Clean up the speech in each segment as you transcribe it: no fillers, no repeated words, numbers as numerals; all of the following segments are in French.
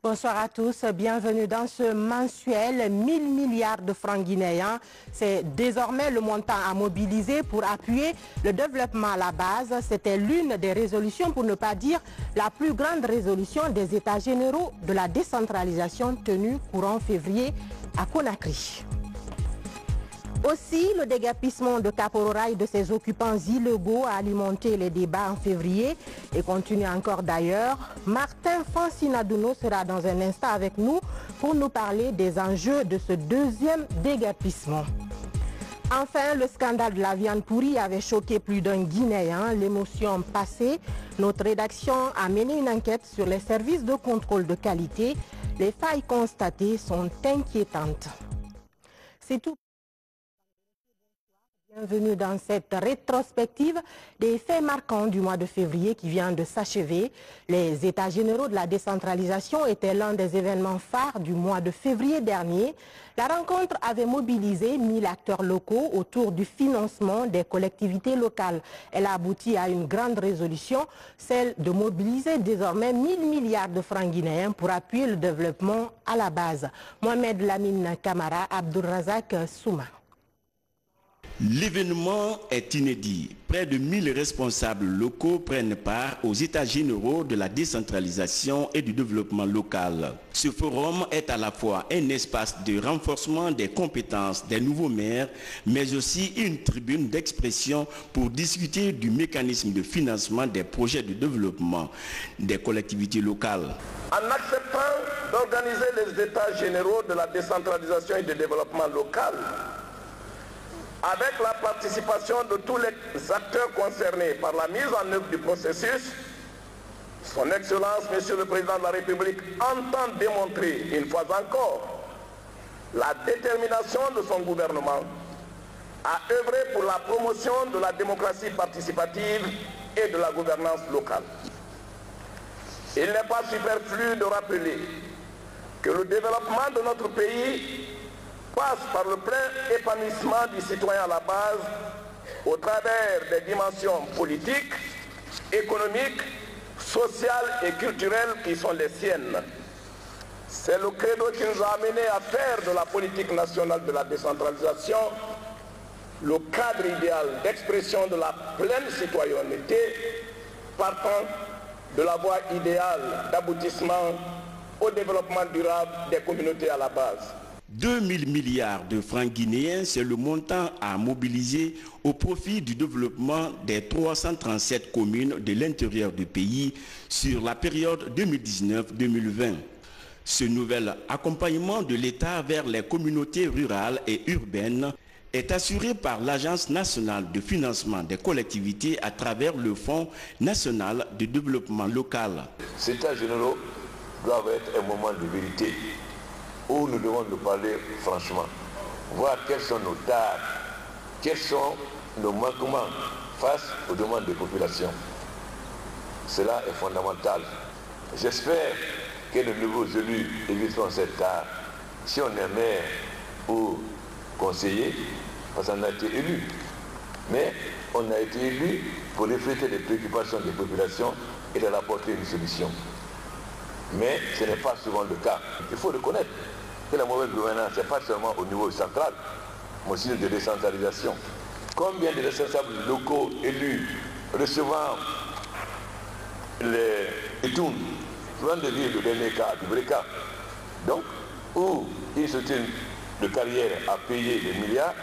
Bonsoir à tous, bienvenue dans ce mensuel 1000 milliards de francs guinéens. C'est désormais le montant à mobiliser pour appuyer le développement à la base. C'était l'une des résolutions, pour ne pas dire la plus grande résolution des États généraux de la décentralisation tenue courant février à Conakry. Aussi, le déguerpissement de Kapororaï de ses occupants illégaux a alimenté les débats en février et continue encore d'ailleurs. Martin Fancinadouno sera dans un instant avec nous pour nous parler des enjeux de ce deuxième déguerpissement. Enfin, le scandale de la viande pourrie avait choqué plus d'un Guinéen. L'émotion passée, notre rédaction a mené une enquête sur les services de contrôle de qualité. Les failles constatées sont inquiétantes. C'est tout. Bienvenue dans cette rétrospective des faits marquants du mois de février qui vient de s'achever. Les États généraux de la décentralisation étaient l'un des événements phares du mois de février dernier. La rencontre avait mobilisé 1000 acteurs locaux autour du financement des collectivités locales. Elle a abouti à une grande résolution, celle de mobiliser désormais 1000 milliards de francs guinéens pour appuyer le développement à la base. Mohamed Lamine Kamara, Abdulrazak Souma. L'événement est inédit. Près de 1000 responsables locaux prennent part aux États généraux de la décentralisation et du développement local. Ce forum est à la fois un espace de renforcement des compétences des nouveaux maires, mais aussi une tribune d'expression pour discuter du mécanisme de financement des projets de développement des collectivités locales. En acceptant d'organiser les États généraux de la décentralisation et du développement local, avec la participation de tous les acteurs concernés par la mise en œuvre du processus, Son Excellence, Monsieur le Président de la République, entend démontrer une fois encore la détermination de son gouvernement à œuvrer pour la promotion de la démocratie participative et de la gouvernance locale. Il n'est pas superflu de rappeler que le développement de notre pays passe par le plein épanouissement du citoyen à la base au travers des dimensions politiques, économiques, sociales et culturelles qui sont les siennes. C'est le credo qui nous a amenés à faire de la politique nationale de la décentralisation le cadre idéal d'expression de la pleine citoyenneté, partant de la voie idéale d'aboutissement au développement durable des communautés à la base. 2000 milliards de francs guinéens, c'est le montant à mobiliser au profit du développement des 337 communes de l'intérieur du pays sur la période 2019-2020. Ce nouvel accompagnement de l'État vers les communautés rurales et urbaines est assuré par l'Agence nationale de financement des collectivités à travers le Fonds national de développement local. Ces États généraux doivent être un moment de vérité où nous devons nous parler franchement, voir quels sont nos tares, quels sont nos manquements face aux demandes des populations. Cela est fondamental. J'espère que les nouveaux élus éviteront cette tare. Si on est maire ou conseiller, parce qu'on a été élu, mais on a été élu pour refléter les préoccupations des populations et de apporter une solution. Mais ce n'est pas souvent le cas. Il faut reconnaître que la mauvaise gouvernance, ce n'est pas seulement au niveau central, mais aussi de décentralisation. Combien de responsables locaux élus recevant les études, souvent de vivre le dernier cas, du vrai cas, donc, où ils soutiennent de carrière à payer des milliards,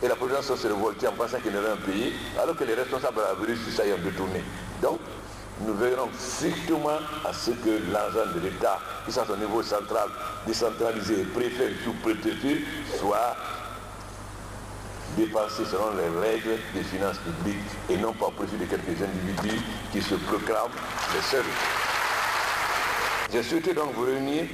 et la population se révoltait en pensant qu'ils n'avaient rien payé, alors que les responsables avaient réussi ça y ont détourné. Donc, nous verrons strictement à ce que l'argent de l'État, qui soit au niveau central, décentralisé, préfet, sous-préfecture, soit dépensé selon les règles des finances publiques et non pas au profit de quelques individus qui se proclament les seuls. J'ai souhaité donc vous réunir